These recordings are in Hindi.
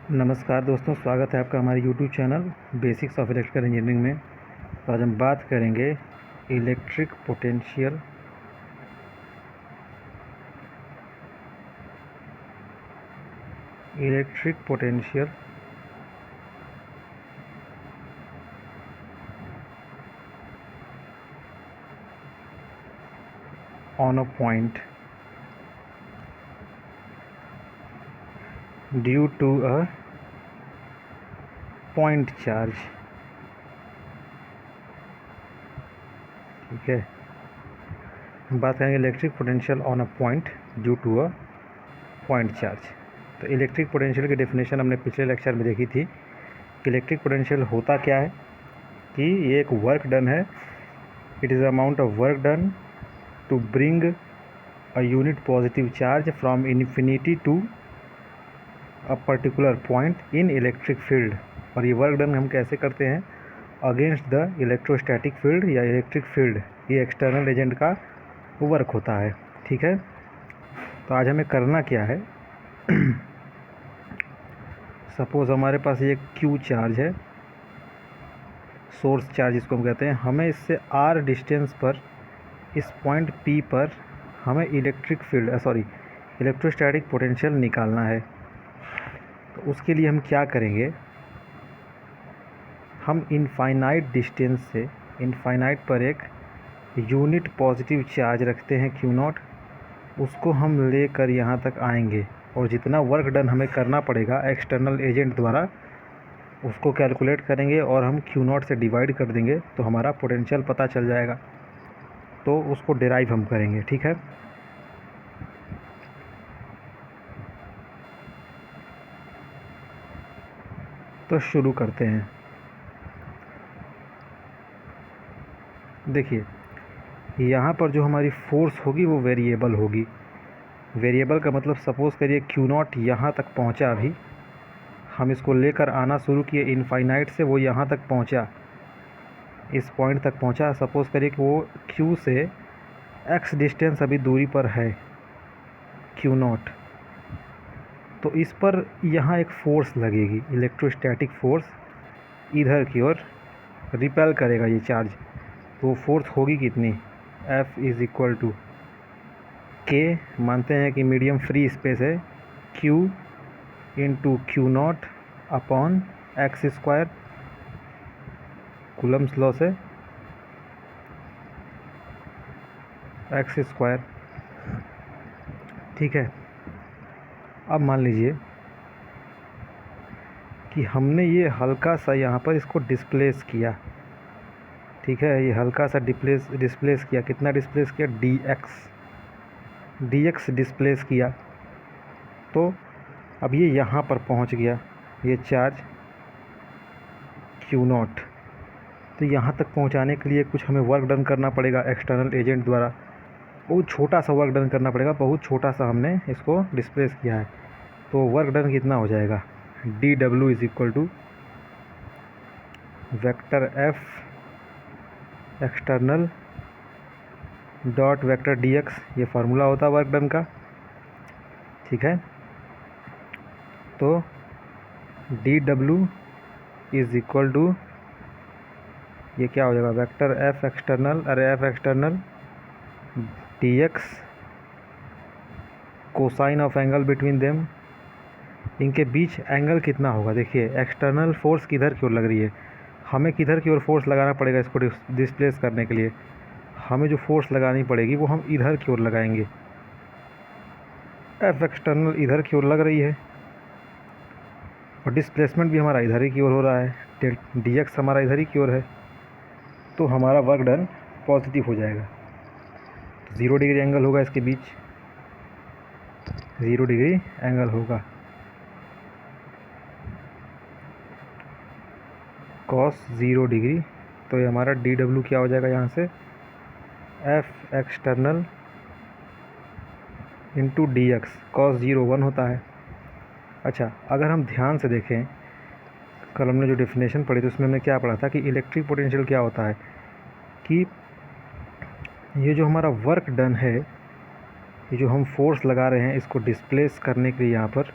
नमस्कार दोस्तों, स्वागत है आपका हमारे YouTube channel basics of electrical engineering में। तो आज हम बात करेंगे electric potential on a point due to a point charge. ठीक है, हम बात करेंगे electric potential on a point due to a point charge. तो इलेक्ट्रिक पोटेंशियल की डेफिनेशन हमने पिछले लेक्चर में देखी थी। इलेक्ट्रिक पोटेंशियल होता क्या है कि ये एक वर्क डन है। It is amount of work done to bring a unit positive charge from infinity to a particular point in electric field. और ये वर्क डन हम कैसे करते हैं? अगेंस्ट द इलेक्ट्रोस्टैटिक फील्ड या इलेक्ट्रिक फील्ड। ये एक्सटर्नल एजेंट का वर्क होता है। ठीक है, तो आज हमें करना क्या है? सपोज़ हमारे पास ये क्यू चार्ज है, सोर्स चार्ज इसको हम कहते हैं। हमें इससे आर डिस्टेंस पर इस पॉइंट पी पर हमें इलेक्ट्रोस्टैटिक पोटेंशियल निकालना है। तो उसके लिए हम क्या करेंगे? हम इनफाइनाइट डिस्टेंस से इनफाइनाइट पर एक यूनिट पॉजिटिव चार्ज रखते हैं क्यू नॉट। उसको हम लेकर यहाँ तक आएंगे और जितना वर्क डन हमें करना पड़ेगा एक्सटर्नल एजेंट द्वारा उसको कैलकुलेट करेंगे और हम क्यू नॉट से डिवाइड कर देंगे तो हमारा पोटेंशियल पता चल जाएगा। तो उसको डिराइव हम करेंगे। ठीक है, तो शुरू करते हैं। देखिए, यहाँ पर जो हमारी फोर्स होगी वो वेरिएबल होगी। वेरिएबल का मतलब सपोज़ करिए क्यू नॉट यहाँ तक पहुँचा। अभी हम इसको लेकर आना शुरू किए इनफाइनाइट से, वो यहाँ तक पहुँचा, इस पॉइंट तक पहुँचा। सपोज़ करिए कि वो क्यू से एक्स डिस्टेंस अभी दूरी पर है क्यू नॉट। तो इस पर यहाँ एक फोर्स लगेगी, इलेक्ट्रोस्टैटिक फोर्स इधर की ओर रिपेल करेगा ये चार्ज। तो फोर्स होगी कितनी? F इज़ इक्वल टू के, मानते हैं कि मीडियम फ्री स्पेस है, Q into q naught upon x square, Coulomb's law से एक्स स्क्वायर। ठीक है, अब मान लीजिए कि हमने ये हल्का सा यहाँ पर इसको डिस्प्लेस किया। ठीक है, ये हल्का सा डिस्प्लेस किया। कितना डिस्प्लेस किया? dx डिस्प्लेस किया। तो अब ये यहाँ पर पहुँच गया ये चार्ज क्यू नॉट। तो यहाँ तक पहुँचाने के लिए कुछ हमें वर्क डन करना पड़ेगा एक्सटर्नल एजेंट द्वारा। बहुत छोटा सा वर्क डन करना पड़ेगा, बहुत छोटा सा हमने इसको डिस्प्लेस किया है। तो वर्क डन कितना हो जाएगा? dw is equal to vector f external dot vector dx। ये फार्मूला होता है वर्क डन का। ठीक है, तो dw इज़ इक्वल टू ये क्या हो जाएगा? Vector f external dx cosine of angle between them. इनके बीच एंगल कितना होगा? देखिए, एक्सटर्नल फोर्स किधर की ओर लग रही है, हमें किधर की ओर फोर्स लगाना पड़ेगा इसको डिस्प्लेस करने के लिए? हमें जो फोर्स लगानी पड़ेगी वो हम इधर की ओर लगाएंगे। एफ एक्सटर्नल इधर की ओर लग रही है और डिस्प्लेसमेंट भी हमारा इधर ही की ओर हो रहा है, dx हमारा इधर ही की ओर है। तो हमारा वर्क डन पॉजिटिव हो जाएगा। तो 0 डिग्री एंगल होगा इसके बीच, 0 डिग्री एंगल होगा। Cos 0 degree. तो ये हमारा dw क्या हो जाएगा? यहाँ से f external into dx। Cos 0 1 होता है। अच्छा, अगर हम ध्यान से देखें, कल हमने जो डेफिनेशन पढ़ी थी उसमें हमने क्या पढ़ा था कि इलेक्ट्रिक पोटेंशियल क्या होता है कि ये जो हमारा वर्क डन है, ये जो हम फोर्स लगा रहे हैं इसको डिस्प्लेस करने के लिए यहाँ पर,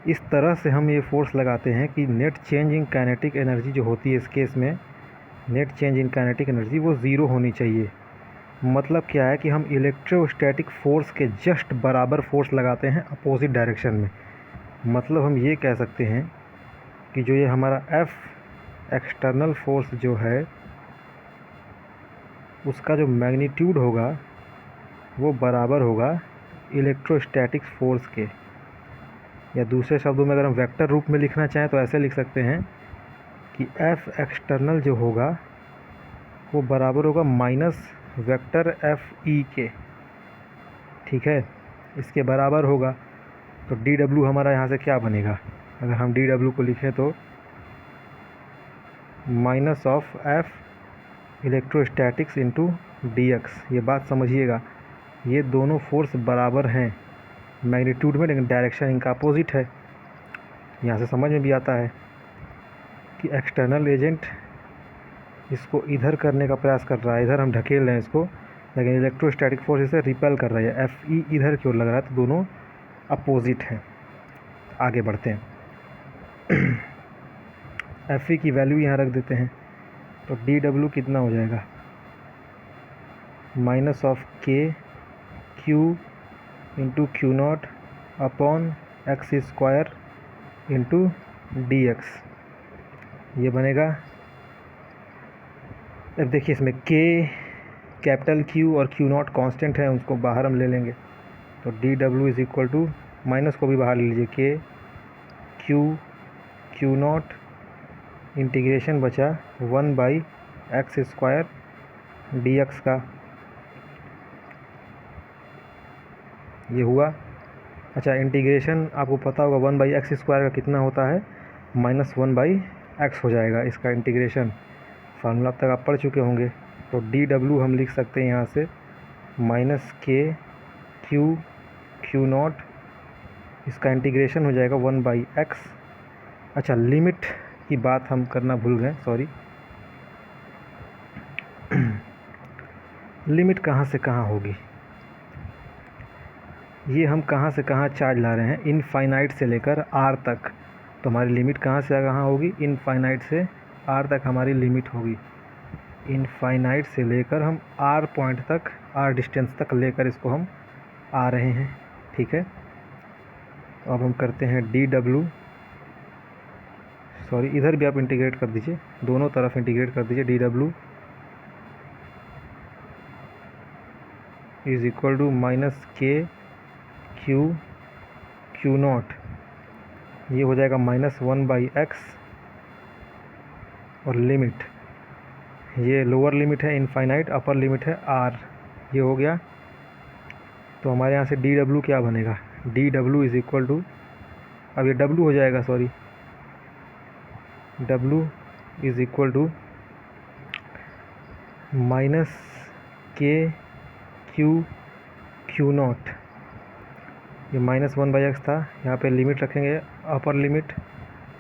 इस तरह से हम ये फोर्स लगाते हैं कि net change in kinetic energy जो होती है इस केस में, net change in kinetic energy वो ज़ीरो होनी चाहिए। मतलब क्या है कि हम इलेक्ट्रोस्टैटिक फ़ोर्स के जस्ट बराबर फोर्स लगाते हैं अपोजिट डायरेक्शन में। मतलब हम ये कह सकते हैं कि जो ये हमारा एफ एक्सटर्नल फोर्स जो है उसका जो मैग्नीट्यूड होगा वो बराबर होगा इलेक्ट्रोस्टैटिक फ़ोर्स के। या दूसरे शब्दों में अगर हम वेक्टर रूप में लिखना चाहें तो ऐसे लिख सकते हैं कि एफ एक्सटर्नल जो होगा वो बराबर होगा माइनस वेक्टर एफ ई के। ठीक है, इसके बराबर होगा। तो डी डब्ल्यू हमारा यहाँ से क्या बनेगा, अगर हम डी डब्ल्यू को लिखें तो minus of F electrostatics into d x. ये बात समझिएगा, ये दोनों फोर्स बराबर हैं मैग्नीट्यूड में, लेकिन डायरेक्शन इनका अपोजिट है। यहाँ से समझ में भी आता है कि एक्सटर्नल एजेंट इसको इधर करने का प्रयास कर रहा है, इधर हम ढकेल रहे हैं इसको, लेकिन इलेक्ट्रोस्टैटिक फोर्स इसे रिपेल कर रहा है। एफ ई इधर की ओर लग रहा है, तो दोनों अपोजिट हैं। आगे बढ़ते हैं। एफ ई की वैल्यू यहाँ रख देते हैं, तो डी डब्ल्यू कितना हो जाएगा, minus of k Q into q naught upon x square into d x. ये बनेगा। अब देखिए इसमें के, कैपिटल क्यू और क्यू नॉट कॉन्स्टेंट है, उसको बाहर हम ले लेंगे। तो d W is equal to, minus को भी बाहर ले लीजिए, के क्यू नॉट इंटीग्रेशन बचा 1/x स्क्वायर डी एक्स का, ये हुआ। अच्छा, इंटीग्रेशन आपको पता होगा 1/x स्क्वायर का कितना होता है, -1/x हो जाएगा इसका इंटीग्रेशन। फार्मूला अब तक आप पढ़ चुके होंगे। तो डी डब्ल्यू हम लिख सकते हैं यहाँ से माइनस के क्यू नॉट, इसका इंटीग्रेशन हो जाएगा 1/x। अच्छा, लिमिट की बात हम करना भूल गए, सॉरी। लिमिट कहाँ से कहाँ होगी, ये हम कहाँ से कहाँ चार्ज ला रहे हैं, इनफाइनाइट से लेकर आर तक। तो हमारी लिमिट कहाँ से कहाँ होगी, इनफाइनाइट से आर तक हमारी लिमिट होगी। इनफाइनाइट से लेकर हम आर पॉइंट तक, आर डिस्टेंस तक लेकर इसको हम आ रहे हैं। ठीक है, तो अब हम करते हैं डी डब्ल्यू, सॉरी इधर भी आप इंटीग्रेट कर दीजिए, दोनों तरफ इंटीग्रेट कर दीजिए। D W is equal to minus k Q naught, ये हो जाएगा -1/x, और लिमिट, ये लोअर लिमिट है इनफाइनाइट, अपर लिमिट है आर, ये हो गया। तो हमारे यहाँ से डी डब्ल्यू क्या बनेगा, d W is equal to, अब ये डब्ल्यू हो जाएगा, sorry, W is equal to minus k Q naught, ये -1/x था, यहाँ पे लिमिट रखेंगे upper limit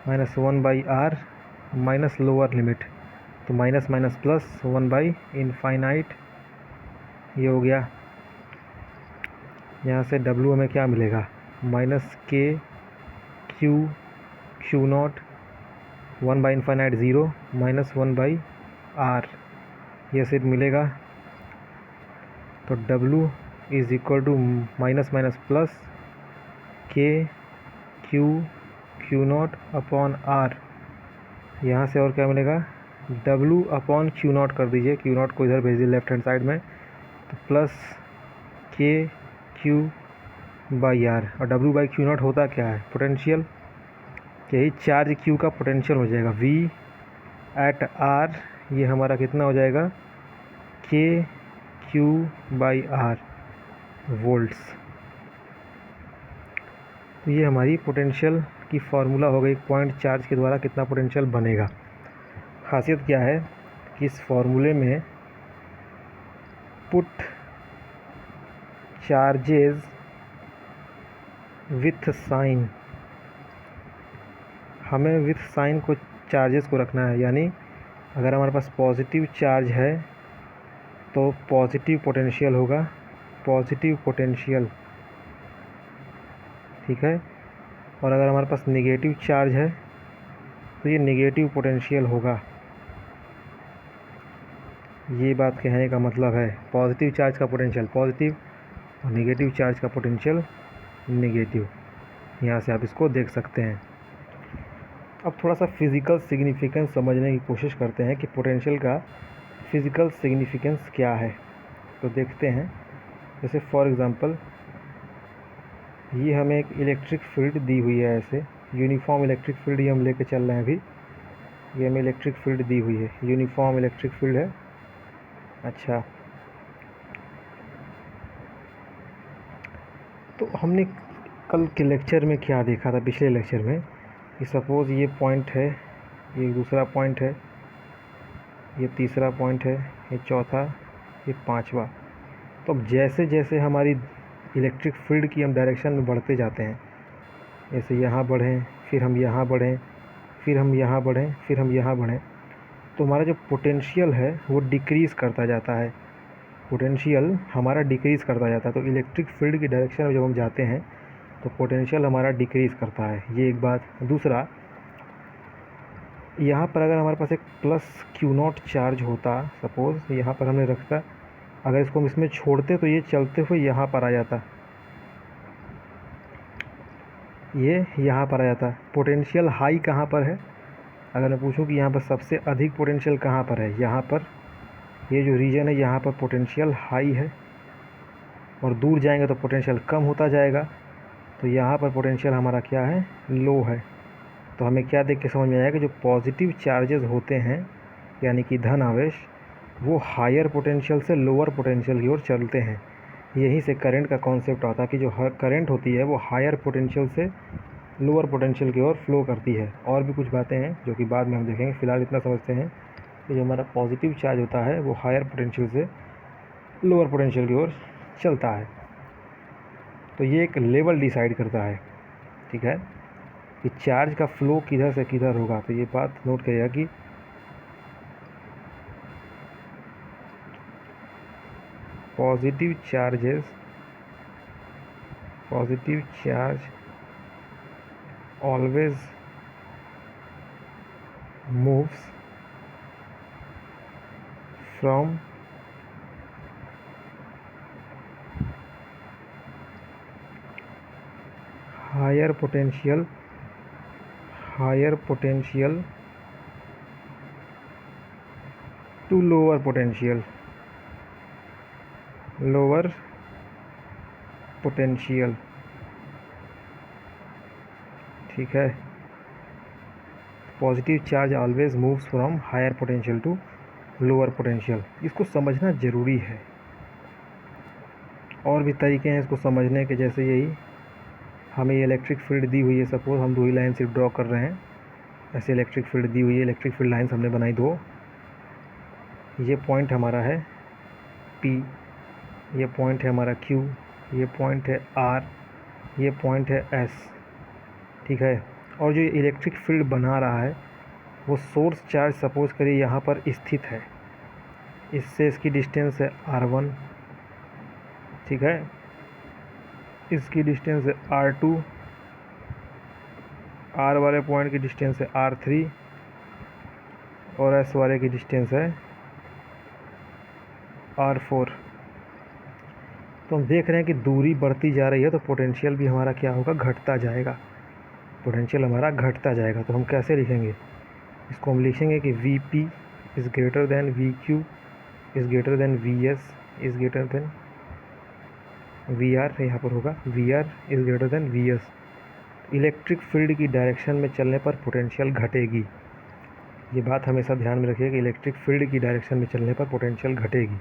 -1/r minus lower limit, तो माइनस माइनस प्लस 1/इनफाइनाइट, ये हो गया। यहाँ से W हमें क्या मिलेगा, minus k Q not 1/इनफाइनाइट 0 -1/r, ये सिर्फ मिलेगा। तो W is equal to minus minus plus k Q naught upon r, यहाँ से और क्या मिलेगा, W अपॉन क्यू नॉट कर दीजिए, क्यू नॉट को इधर भेज दीजिए लेफ्ट हैंड साइड में, तो प्लस के क्यू/r, और W/क्यू नॉट होता क्या है, पोटेंशियल, यही चार्ज क्यू का पोटेंशियल हो जाएगा। V एट R, ये हमारा कितना हो जाएगा, के क्यू/r वोल्ट्स। तो ये हमारी पोटेंशियल की फार्मूला हो गई, पॉइंट चार्ज के द्वारा कितना पोटेंशियल बनेगा। खासियत क्या है कि इस फार्मूले में पुट चार्जेस विथ साइन, हमें विथ साइन को चार्जेस को रखना है, यानी अगर हमारे पास पॉजिटिव चार्ज है तो पॉजिटिव पोटेंशियल होगा, पॉजिटिव पोटेंशियल। ठीक है, और अगर हमारे पास नेगेटिव चार्ज है तो ये नेगेटिव पोटेंशियल होगा। ये बात कहने का मतलब है पॉजिटिव चार्ज का पोटेंशियल पॉजिटिव और नेगेटिव चार्ज का पोटेंशियल नेगेटिव। यहाँ से आप इसको देख सकते हैं। अब थोड़ा सा फिज़िकल सिग्निफिकेंस समझने की कोशिश करते हैं कि पोटेंशियल का फिज़िकल सिग्निफिकेंस क्या है। तो देखते हैं, जैसे फॉर एग्ज़ाम्पल ये हमें एक इलेक्ट्रिक फील्ड दी हुई है, ऐसे यूनिफॉर्म इलेक्ट्रिक फील्ड ये हम लेके चल रहे हैं अभी। ये हमें इलेक्ट्रिक फील्ड दी हुई है, यूनिफॉर्म इलेक्ट्रिक फील्ड है। अच्छा, तो हमने कल के लेक्चर में क्या देखा था, पिछले लेक्चर में, कि सपोज़ ये पॉइंट है, ये दूसरा पॉइंट है, ये तीसरा पॉइंट है, ये चौथा, ये पांचवा। तो अब जैसे जैसे हमारी इलेक्ट्रिक फील्ड की हम डायरेक्शन में बढ़ते जाते हैं, जैसे यहाँ बढ़ें, फिर हम यहाँ बढ़ें, फिर हम यहाँ बढ़ें, फिर हम यहाँ बढ़ें, तो हमारा जो पोटेंशियल है वो डिक्रीज़ करता जाता है। पोटेंशियल हमारा डिक्रीज़ करता जाता है। तो इलेक्ट्रिक फील्ड की डायरेक्शन में जब हम जाते हैं तो पोटेंशियल हमारा डिक्रीज़ करता है। ये एक बात। दूसरा, यहाँ पर अगर हमारे पास एक प्लस Q0 चार्ज होता, सपोज़ यहाँ पर हमने रखता, अगर इसको हम इसमें छोड़ते तो ये चलते हुए यहाँ पर आ जाता, ये यहाँ पर आ जाता। पोटेंशियल हाई कहाँ पर है? अगर मैं पूछूं कि यहाँ पर सबसे अधिक पोटेंशियल कहाँ पर है, यहाँ पर, ये जो रीजन है यहाँ पर पोटेंशियल हाई है, और दूर जाएंगे तो पोटेंशियल कम होता जाएगा। तो यहाँ पर पोटेंशियल हमारा क्या है? लो है। तो हमें क्या देख के समझ में आया कि जो पॉजिटिव चार्जेस होते हैं, यानी कि धन आवेश, वो हायर पोटेंशियल से लोअर पोटेंशियल की ओर चलते हैं। यहीं से करंट का कॉन्सेप्ट आता है कि जो करंट होती है वो हायर पोटेंशियल से लोअर पोटेंशियल की ओर फ्लो करती है। और भी कुछ बातें हैं जो कि बाद में हम देखेंगे। फ़िलहाल इतना समझते हैं कि जो हमारा पॉजिटिव चार्ज होता है वो हायर पोटेंशियल से लोअर पोटेंशियल की ओर चलता है। तो ये एक लेवल डिसाइड करता है, ठीक है, कि चार्ज का फ्लो किधर से किधर होगा। तो ये बात नोट करिएगा कि positive charge always moves from higher potential to lower potential, ठीक है। Positive charge always moves from higher potential to lower potential. इसको समझना ज़रूरी है। और भी तरीके हैं इसको समझने के, जैसे यही हमें ये इलेक्ट्रिक फील्ड दी हुई है, सपोज़ हम दो ही लाइन सिर्फ ड्रॉ कर रहे हैं, ऐसे इलेक्ट्रिक फील्ड दी हुई है, इलेक्ट्रिक फील्ड लाइन्स हमने बनाई दो। ये पॉइंट हमारा है P, ये पॉइंट है हमारा Q, ये पॉइंट है R, ये पॉइंट है S, ठीक है। और जो इलेक्ट्रिक फील्ड बना रहा है वो सोर्स चार्ज सपोज़ करिए यहाँ पर स्थित है, इससे इसकी डिस्टेंस है R1, ठीक है, इसकी डिस्टेंस है R2, R वाले पॉइंट की डिस्टेंस है R3, और S वाले की डिस्टेंस है R4। तो हम देख रहे हैं कि दूरी बढ़ती जा रही है, तो पोटेंशियल भी हमारा क्या होगा? घटता जाएगा। पोटेंशियल हमारा घटता जाएगा। तो हम कैसे लिखेंगे इसको? हम लिखेंगे कि Vp is greater than Vq is greater than Vs is greater than Vr, यहाँ पर होगा Vr is greater than Vs। Electric field की डायरेक्शन में चलने पर पोटेंशियल घटेगी। ये बात हमेशा ध्यान में रखिए कि इलेक्ट्रिक फील्ड की डायरेक्शन में चलने पर पोटेंशियल घटेगी,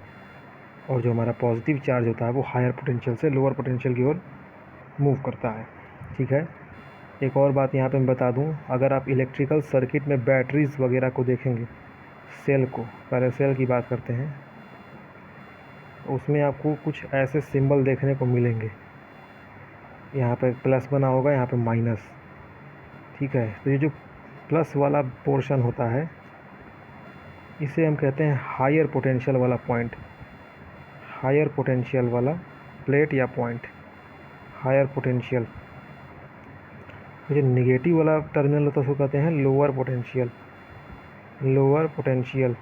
और जो हमारा पॉजिटिव चार्ज होता है वो हायर पोटेंशियल से लोअर पोटेंशियल की ओर मूव करता है, ठीक है। एक और बात यहाँ पे मैं बता दूँ, अगर आप इलेक्ट्रिकल सर्किट में बैटरीज़ वगैरह को देखेंगे, सेल को, पहले सेल की बात करते हैं, उसमें आपको कुछ ऐसे सिंबल देखने को मिलेंगे। यहाँ पे प्लस बना होगा, यहाँ पे माइनस, ठीक है। तो ये जो प्लस वाला पोर्शन होता है इसे हम कहते हैं हायर पोटेंशियल वाला पॉइंट, हायर पोटेंशियल वाला प्लेट या पॉइंट, हायर पोटेंशियल। जो निगेटिव वाला टर्मिनल होता है उसको कहते हैं लोअर पोटेंशियल। लोअर पोटेंशियल,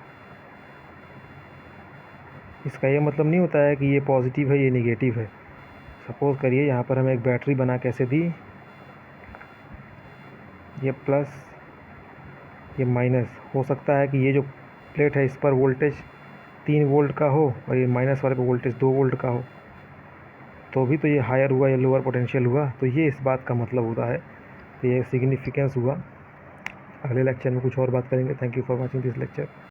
इसका ये मतलब नहीं होता है कि ये पॉजिटिव है ये निगेटिव है। सपोज़ करिए यहाँ पर हमें एक बैटरी बना कैसे दी, ये प्लस ये माइनस। हो सकता है कि ये जो प्लेट है इस पर वोल्टेज 3 वोल्ट का हो और ये माइनस वाले पर वोल्टेज 2 वोल्ट का हो, तो भी तो ये हायर हुआ या लोअर पोटेंशियल हुआ। तो ये इस बात का मतलब होता है, तो ये सिग्निफिकेंस हुआ। अगले लेक्चर में कुछ और बात करेंगे। Thank you for watching this lecture.